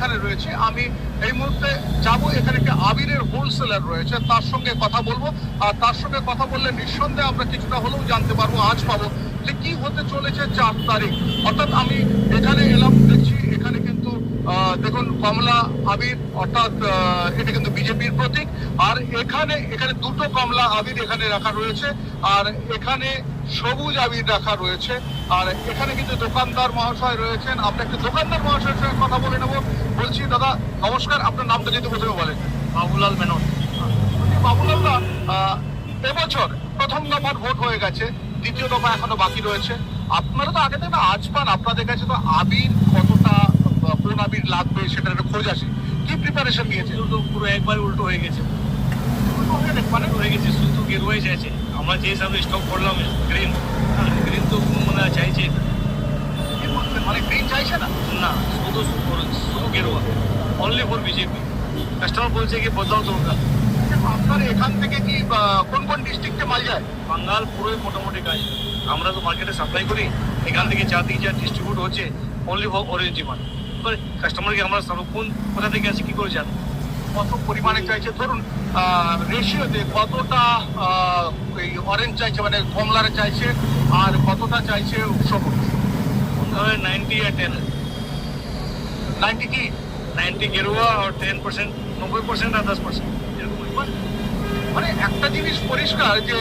এখানে রয়েছে। আমি এই মুহূর্তে যাব, এখানে একটা আবিরের হোলসেলার রয়েছে, তার সঙ্গে কথা বলবো। আর তার সঙ্গে কথা বললে নিঃসন্দেহে আমরা কিছুটা হলেও জানতে পারবো, আজ পাবো যে কি হতে চলেছে 4 তারিখ। অর্থাৎ আমি এখানে এলাম, দেখছি এখানে কিন্তু দেখুন কমলা আবির, অর্থাৎ এটা কিন্তু বিজেপির প্রতীক। আর এখানে এখানে দুটো কমলা আবির এখানে রাখা রয়েছে, আর এখানে সবুজ আবির রাখা রয়েছে। আর এখানে কিন্তু দোকানদার মহাশয় রয়েছেন, আমরা একটু দোকানদার মহাশয়ের সঙ্গে কথা বলে নেবো। বলছি দাদা নমস্কার, আপনার নামটা যদি প্রথমে বলেন। বাবুলাল মেনন। বাবুলাল দা, এবছর প্রথম দফার ভোট হয়ে গেছে, দ্বিতীয় দফা এখনো বাকি রয়েছে। আপনারা তো আগে থেকে আজ পান, আপনাদের কাছে তো আবির কতটা, কোন আবির লাগবে সেটার একটা খোঁজ আছে, কি প্রিপারেশন নিয়েছে? তো পুরো একবার উল্টো হয়ে গেছে, মানে হয়ে গেছে, শুধু গেরুয়াই চাইছে। আমরা যে হিসাবে স্টক করলাম গ্রিন, গ্রিন তো মানে চাইছে মানে গ্রিন চাইছে না। না, শুধু শুধু গেরুয়া, অনলি ফর বিজেপি। কাস্টমার বলছে কি বদলাও দরকার। আপনার এখান থেকে কি কোন কোন ডিস্ট্রিক্টে মাল যায়? বাঙ্গাল পুরোই মোটামুটি কাজ। আমরা তো মার্কেটে সাপ্লাই করি, এখান থেকে চারদিকে যা ডিস্ট্রিবিউট হচ্ছে অনলি ফর অরেঞ্জ ডিমান্ড। কাস্টমারকে আমরা কোন কোথা থেকে আছে কি করে জানি, কত পরিমাণে চাইছে, ধরুন রেশিওতে কতটা এই অরেঞ্জ চাইছে, মানে কমলার চাইছে, আর কতটা চাইছে সবুজ? 90 আর 10, 90 কি 90 গেরুয়া আর 10%, 90% আর 10% এরকম। মানে একটা জিনিস পরিষ্কার যে